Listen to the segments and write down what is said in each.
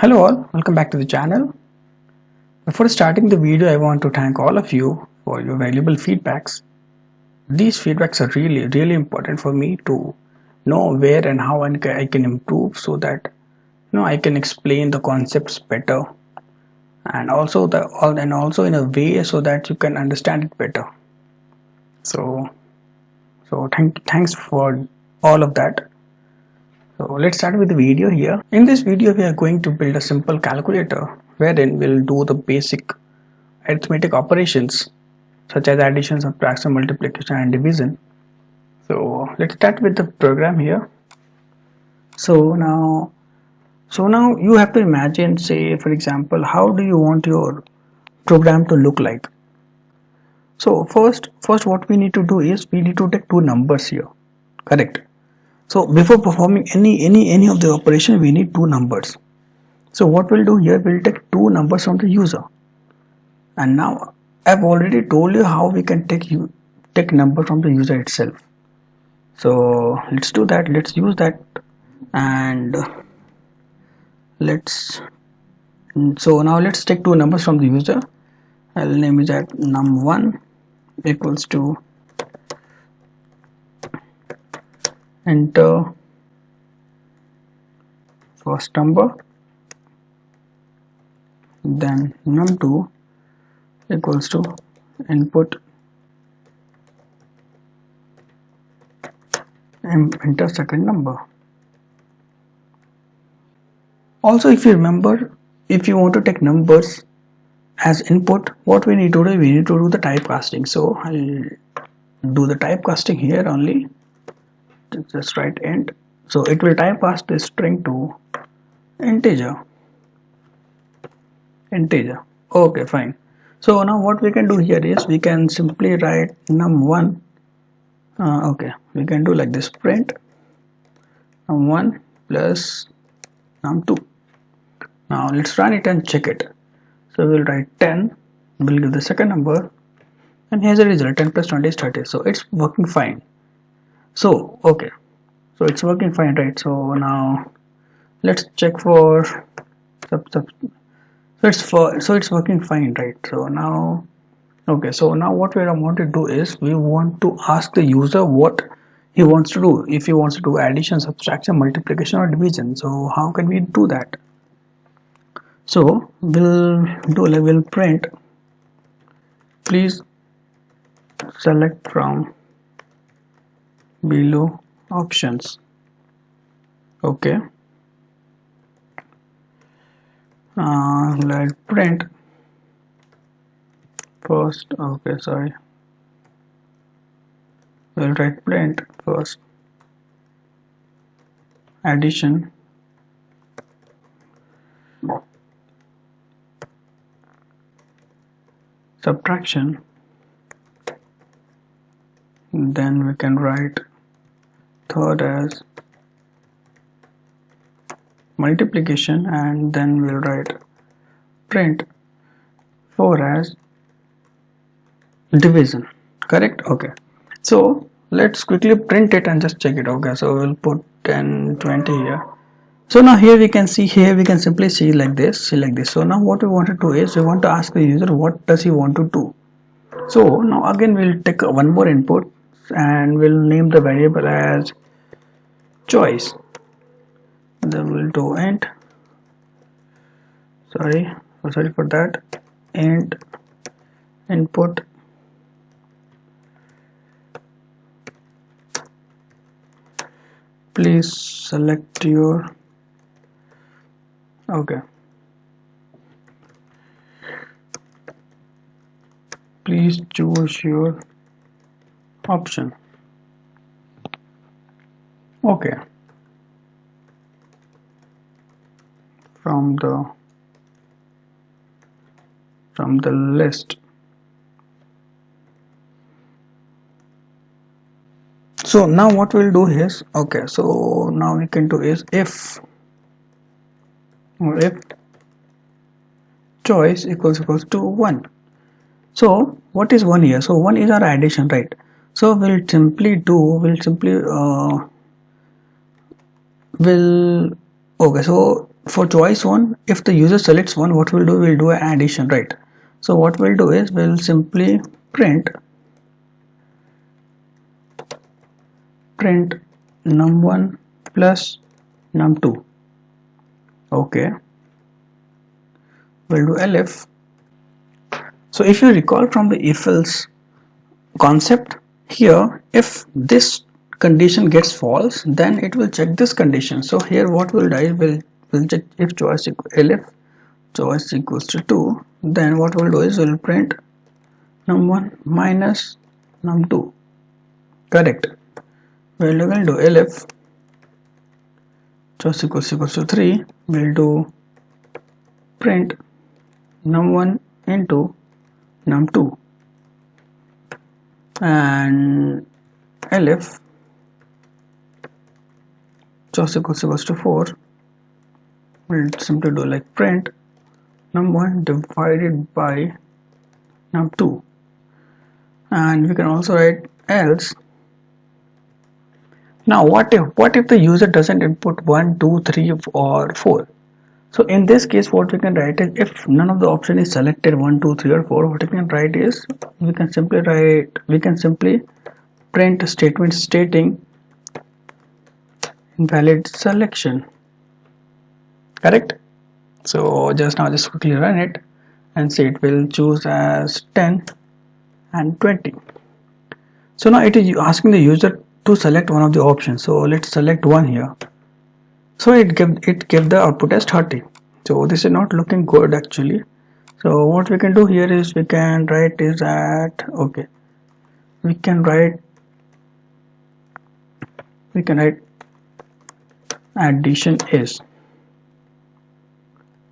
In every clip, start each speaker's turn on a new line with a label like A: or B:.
A: Hello all, welcome back to the channel. Before starting the video, I want to thank all of you for your valuable feedbacks. These feedbacks are really important for me to know where and how I can improve so that I can explain the concepts better and also in a way so that you can understand it better. Thanks for all of that. So let's start with the video here. In this video, we are going to build a simple calculator wherein we'll do the basic arithmetic operations such as addition, subtraction, multiplication and division. So let's start with the program here. So now you have to imagine, say for example, how do you want your program to look like? So first what we need to do is we need to take two numbers here, correct? So before performing any of the operation, we need two numbers. So what we'll do here, we'll take two numbers from the user. And now I've already told you how we can take number from the user itself. So let's do that. Let's use that, and so now let's take two numbers from the user. I'll name it that num1 equals to enter first number, then num2 equals to input and enter second number. Also, if you remember, if you want to take numbers as input, what we need to do, we need to do the typecasting. So I'll do the typecasting here only. Just write int, so it will typecast the string to integer. Okay, fine. So now what we can do here is we can simply write num1. Okay, we can do like this: print num1 plus num2. Now let's run it and check it. So we'll write 10, we'll give the second number, and here's the result: 10 plus 20 is 30. So it's working fine. So okay, so it's working fine, right? So now let's check for so it's working fine, right? So now okay, so now what we want to do is we want to ask the user what he wants to do, if he wants to do addition, subtraction, multiplication or division. So how can we do that? So we'll print please select from below options. Okay, let's print first. Okay, sorry, we'll write print first addition, subtraction, then we can write third as multiplication, and then we'll write print 4 as division, correct? Okay, so let's quickly print it and just check it. Okay, so we'll put 10 20 here. So now here we can simply see like this. So now what we want to do is we want to ask the user what does he want to do. So now again we'll take one more input and we'll name the variable as choice. Then we'll do int, sorry for that, int input please select your, okay, please choose your option. Okay, from the list. So now what we'll do is, okay, so now we can do is if choice equals to 1. So what is 1 here? So 1 is our addition, right? So we'll simply okay, so for choice 1, if the user selects 1, what we'll do, we'll do an addition, right? So what we'll do is we'll simply print num1 plus num2. Okay, we'll do elif. So if you recall from the if else concept, here if this condition gets false, then it will check this condition. So here what we'll do is we'll check if elif choice equals to 2, then what we'll do is we'll print num1 minus num2. Correct. We'll do elif choice equals to 3. We'll do print num1 into num2, and elif choice equals to 4. We'll simply do like print num1 divided by num2, and we can also write else. Now what if the user doesn't input 1, 2, 3 or 4? So in this case what we can write is, if none of the option is selected 1, 2, 3 or 4, what we can write is we can simply print a statement stating invalid selection. Correct? So just quickly run it and see, it will choose as 10 and 20. So now it is asking the user to select one of the options. So let's select 1 here. So it gave the output as 30. So this is not looking good actually. So what we can do here is we can write is that, okay, we can write addition is,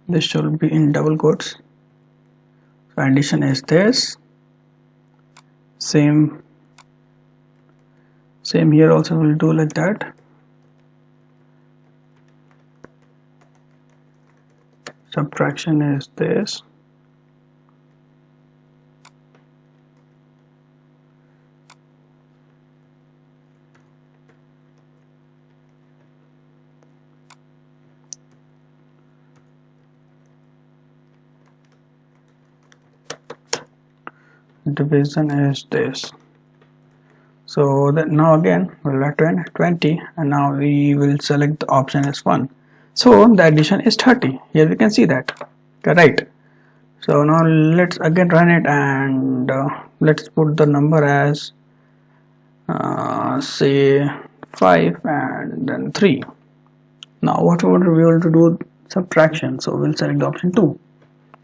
A: this should be in double quotes. So addition is this. Same here also, we'll do like that. Subtraction is this. Division is this. So that now again we'll write 20, and now we will select the option as 1. So the addition is 30. Here we can see that. Right. So now let's again run it, and let's put the number as say 5 and then 3. Now what we will do subtraction, so we'll select the option 2.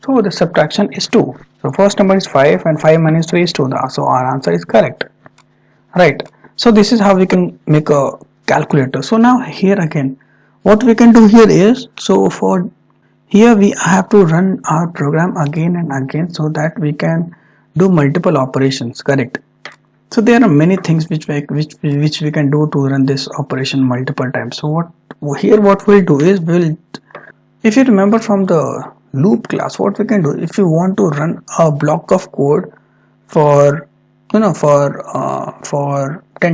A: So the subtraction is 2. So first number is 5 and 5 minus 3 is 2. So our answer is correct. Right. So this is how we can make a calculator. So now here again what we can do here is, so for here we have to run our program again and again so that we can do multiple operations. Correct. So there are many things which we can do to run this operation multiple times. So what we'll do is, if you remember from the loop class, what we can do, if you want to run a block of code for 10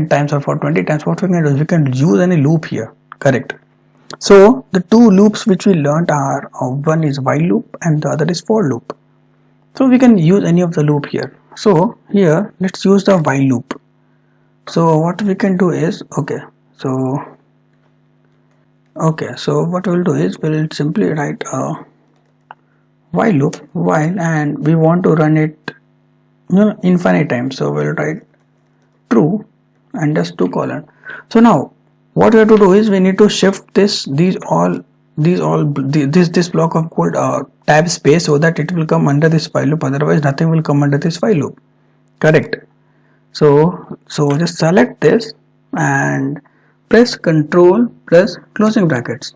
A: times or for 20 times, what we can do is we can use any loop here. Correct. So the two loops which we learned are, one is while loop and the other is for loop. So we can use any of the loop here. So here let's use the while loop. So what we can do is, so what we'll do is we'll simply write a while loop, while, and we want to run it infinite times. So we'll write true and just 2 colon. So now what we have to do is we need to shift this block of code tab space so that it will come under this while loop, otherwise nothing will come under this while loop. Correct. So just select this and press Control plus closing brackets.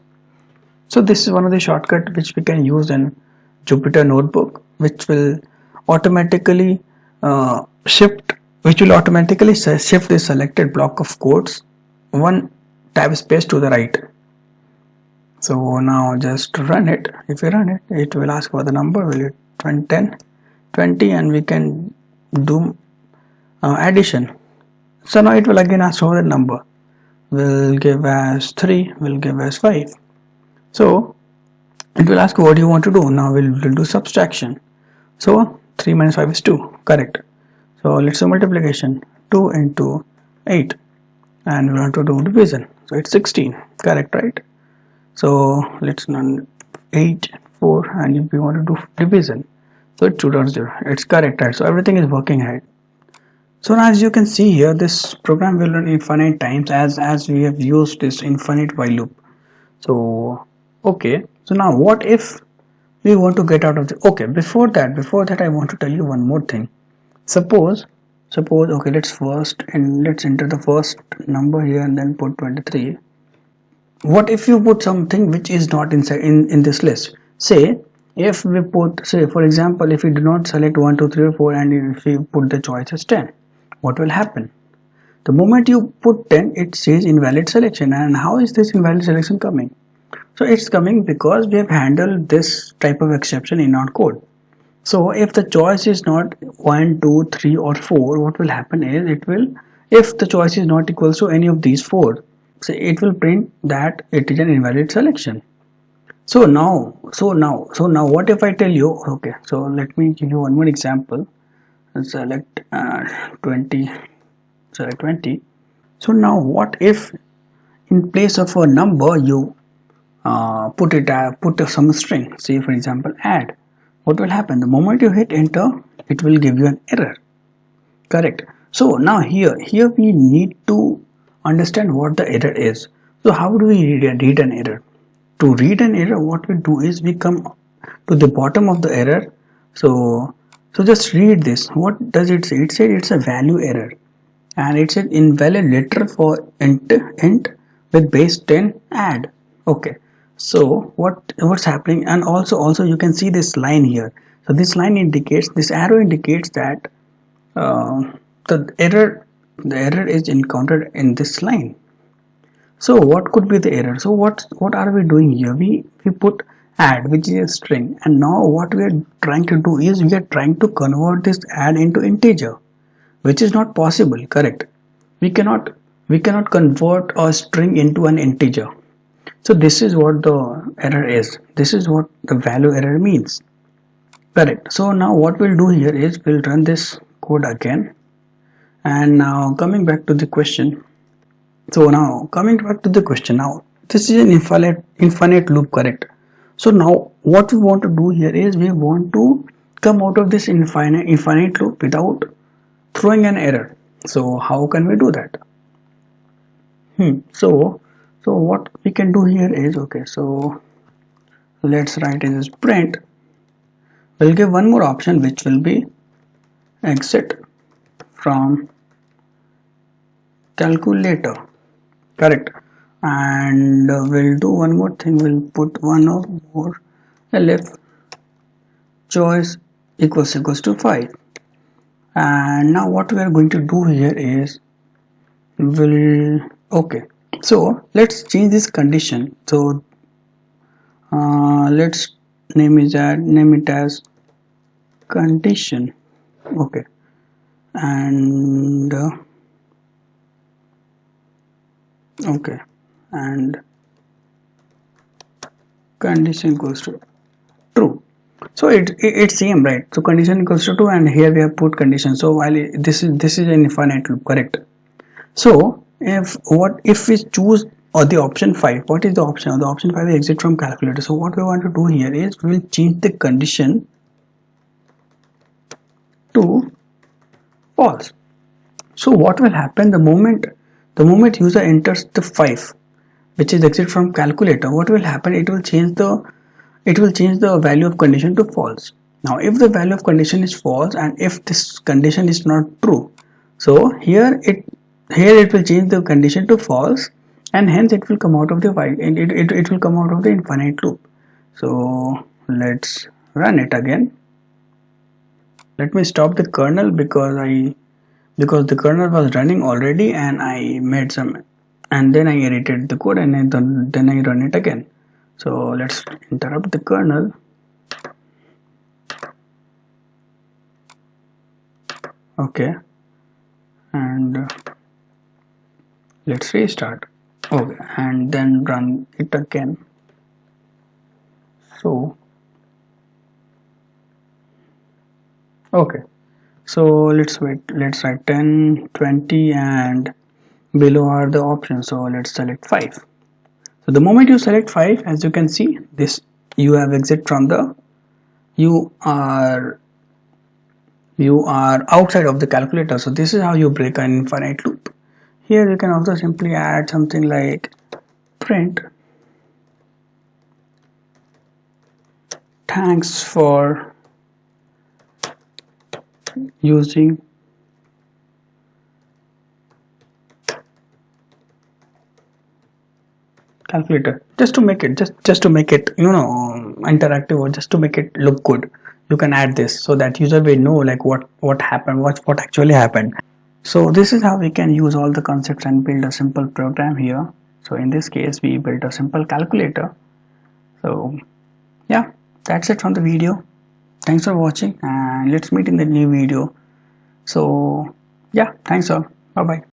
A: So this is one of the shortcut which we can use in Jupyter Notebook, which will automatically shift the selected block of codes one tab space to the right. So now just run it. If you run it, it will ask for the number. Will it 10, 20, and we can do addition. So now it will again ask for the number. We'll give as 3, we'll give as 5. So It will ask you what you want to do. Now we'll do subtraction. So 3 minus 5 is 2, correct. So let's do multiplication. 2 into 8, and we want to do division. So it's 16, correct, right? So let's run 8, 4, and if we want to do division, so it's 2.0. It's correct, right? So everything is working right. So now as you can see here, this program will run infinite times as we have used this infinite while loop. So okay, so now what if we want to get out of the, okay, before that I want to tell you one more thing. Suppose okay, let's enter the first number here and then put 23. What if you put something which is not inside in this list? Say if we put, say for example, if we do not select 1 2 3 or 4 and if we put the choice as 10, what will happen? The moment you put 10, it says invalid selection. And how is this invalid selection coming? So it's coming because we have handled this type of exception in our code. So if the choice is not 1 2 3 or 4, what will happen is, it will, if the choice is not equal to any of these 4, so it will print that it is an invalid selection. So now what if I tell you, okay, so let me give you one more example. Select 20, select 20. So now what if in place of a number you put some string, say for example add? What will happen? The moment you hit enter, it will give you an error, correct? So now here we need to understand what the error is. So how do we read an error? To read an error, what we do is we come to the bottom of the error. So just read this. What does it say? It said it's a value error, and it said invalid letter for int with base 10 add. Okay, so what's happening? And also you can see this line here. So this line indicates, this arrow indicates that the error is encountered in this line. So what could be the error? So what are we doing here? We put add, which is a string, and now what we are trying to do is we are trying to convert this add into integer, which is not possible, correct? We cannot convert a string into an integer. So this is what the error is. This is what the value error means, correct? So now what we'll do here is we'll run this code again, and now coming back to the question. So now coming back to the question, now this is an infinite loop, correct? So now what we want to do here is we want to come out of this infinite loop without throwing an error. So how can we do that? So what we can do here is, okay, so let's write in this print. We'll give one more option, which will be exit from calculator, correct? And we'll do one more thing. We'll put one or more elif choice equals to 5. And now what we are going to do here is okay, so let's change this condition. So let's name it as condition, okay, and okay, and condition equals to true. So it's same, right? So condition equals to 2, and here we have put condition. So while this is an infinite loop, correct? So if we choose the option 5, what is the option? The option 5 is exit from calculator. So what we want to do here is we will change the condition to false. So what will happen the moment user enters the 5, which is exit from calculator? What will happen? It will change the value of condition to false. Now if the value of condition is false and if this condition is not true, so here it will change the condition to false, and hence it will come out of the while, and it will come out of the infinite loop. So let's run it again. Let me stop the kernel because the kernel was running already, and I made some, and then I edited the code, and then I run it again. So let's interrupt the kernel. Okay, and let's restart. Okay, and then run it again. So okay, so let's write 10, 20, and below are the options. So let's select 5. So the moment you select 5, as you can see, this you have exit from the you are outside of the calculator. So this is how you break an infinite loop. Here you can also simply add something like print thanks for using calculator, just to make it just to make it interactive, or just to make it look good. You can add this so that user will know like what happened, what actually happened. So this is how we can use all the concepts and build a simple program here. So in this case we built a simple calculator. So yeah, that's it from the video. Thanks for watching, and let's meet in the new video. So yeah, thanks all. Bye bye.